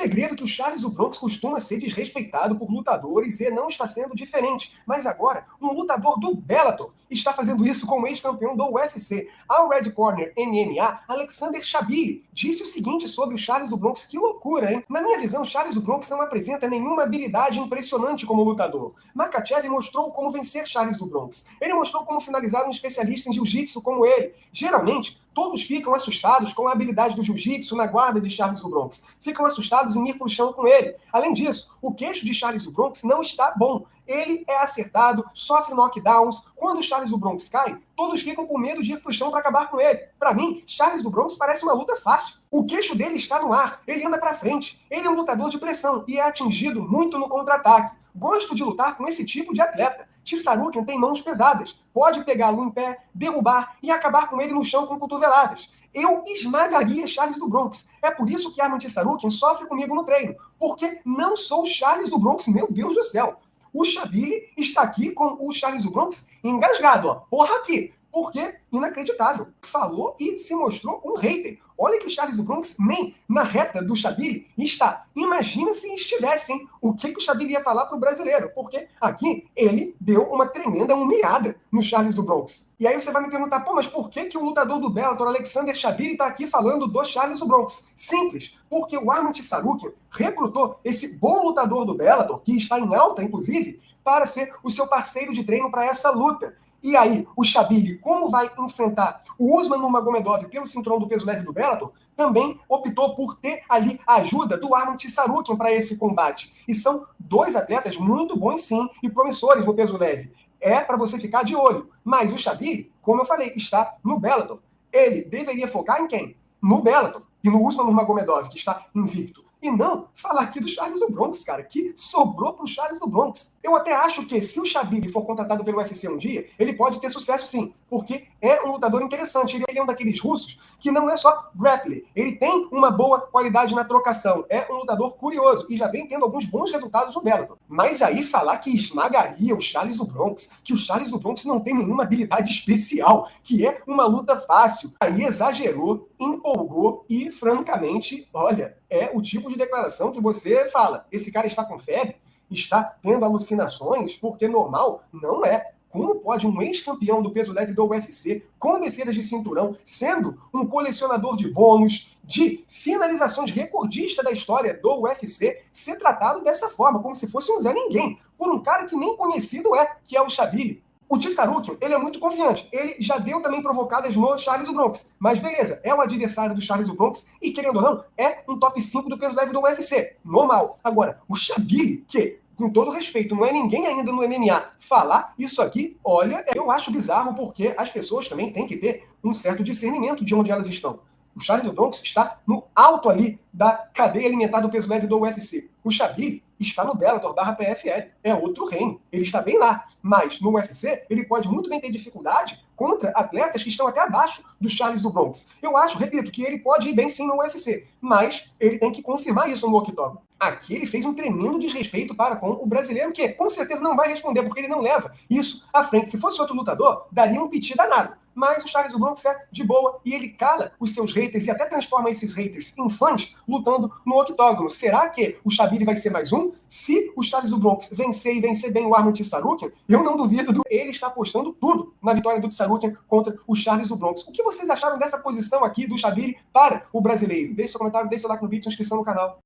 segredo que o Charles do Bronx costuma ser desrespeitado por lutadores e não está sendo diferente. Mas agora, um lutador do Bellator está fazendo isso com o ex-campeão do UFC. Ao Red Corner MMA, Alexander Shabili disse o seguinte sobre o Charles do Bronx. Que loucura, hein? Na minha visão, Charles do Bronx não apresenta nenhuma habilidade impressionante como lutador. Makhachev mostrou como vencer Charles do Bronx. Ele mostrou como finalizar um especialista em jiu-jitsu como ele. Geralmente, todos ficam assustados com a habilidade do jiu-jitsu na guarda de Charles do Bronx. Ficam assustados em ir para o chão com ele. Além disso, o queixo de Charles do Bronx não está bom. Ele é acertado, sofre knockdowns. Quando o Charles do Bronx cai, todos ficam com medo de ir para o chão para acabar com ele. Para mim, Charles do Bronx parece uma luta fácil. O queixo dele está no ar, ele anda para frente. Ele é um lutador de pressão e é atingido muito no contra-ataque. Gosto de lutar com esse tipo de atleta. Tsarukyan tem mãos pesadas. Pode pegá-lo em pé, derrubar e acabar com ele no chão com cotoveladas. Eu esmagaria Charles do Bronx. É por isso que Arman Tsarukyan sofre comigo no treino. Porque não sou Charles do Bronx, meu Deus do céu. O Shabili está aqui com o Charles do Bronx engasgado, ó. Porra aqui. Porque inacreditável. Falou e se mostrou um hater. Olha que o Charles do Bronx nem na reta do Shabili está. Imagina se estivesse, hein? O que o Shabili ia falar para o brasileiro? Porque aqui ele deu uma tremenda humilhada no Charles do Bronx. E aí você vai me perguntar, pô, mas por que o lutador do Bellator, Alexander Shabili, está aqui falando do Charles do Bronx? Simples, porque o Arman Tsarukyan recrutou esse bom lutador do Bellator, que está em alta, inclusive, para ser o seu parceiro de treino para essa luta. E aí, o Shabili, como vai enfrentar o Usman Nurmagomedov pelo cinturão do peso leve do Bellator, também optou por ter ali a ajuda do Arman Tsarukyan para esse combate. E são dois atletas muito bons, sim, e promissores no peso leve. É para você ficar de olho. Mas o Shabili, como eu falei, está no Bellator. Ele deveria focar em quem? No Bellator. E no Usman Nurmagomedov, que está invicto. E não falar aqui do Charles do Bronx, cara, que sobrou pro Charles do Bronx. Eu até acho que se o Shabili for contratado pelo UFC um dia, ele pode ter sucesso sim, porque é um lutador interessante. Ele é um daqueles russos que não é só grappler, ele tem uma boa qualidade na trocação, é um lutador curioso e já vem tendo alguns bons resultados no Bellator. Mas aí falar que esmagaria o Charles do Bronx, que o Charles do Bronx não tem nenhuma habilidade especial, que é uma luta fácil, aí exagerou, empolgou e, francamente, olha, é o tipo de declaração que você fala, esse cara está com febre, está tendo alucinações, porque normal não é. Como pode um ex-campeão do peso leve do UFC, com defesas de cinturão, sendo um colecionador de bônus, de finalizações recordista da história do UFC, ser tratado dessa forma, como se fosse um Zé Ninguém, por um cara que nem conhecido é, que é o Shabili? O Tsarukyan, ele é muito confiante. Ele já deu também provocadas no Charles do Bronx. Mas beleza, é o adversário do Charles do Bronx e, querendo ou não, é um top 5 do peso leve do UFC. Normal. Agora, o Shabili, que, com todo respeito, não é ninguém ainda no MMA, falar isso aqui, olha, eu acho bizarro porque as pessoas também têm que ter um certo discernimento de onde elas estão. O Charles do Bronx está no alto ali da cadeia alimentar do peso leve do UFC. O Shabili está no Bellator /PFL. É outro reino. Ele está bem lá. Mas no UFC, ele pode muito bem ter dificuldade contra atletas que estão até abaixo do Charles do Bronx. Eu acho, repito, que ele pode ir bem sim no UFC. Mas ele tem que confirmar isso no octógono. Aqui ele fez um tremendo desrespeito para com o brasileiro, que com certeza não vai responder, porque ele não leva isso à frente. Se fosse outro lutador, daria um piti danado. Mas o Charles do Bronx é de boa e ele cala os seus haters e até transforma esses haters em fãs lutando no octógono. Será que o Shabili vai ser mais um? Se o Charles do Bronx vencer e vencer bem o Arman Tsarukyan, eu não duvido ele estar apostando tudo na vitória do Tsarukyan contra o Charles do Bronx. O que vocês acharam dessa posição aqui do Shabili para o brasileiro? Deixe seu comentário, deixe seu like no vídeo, inscrição no canal.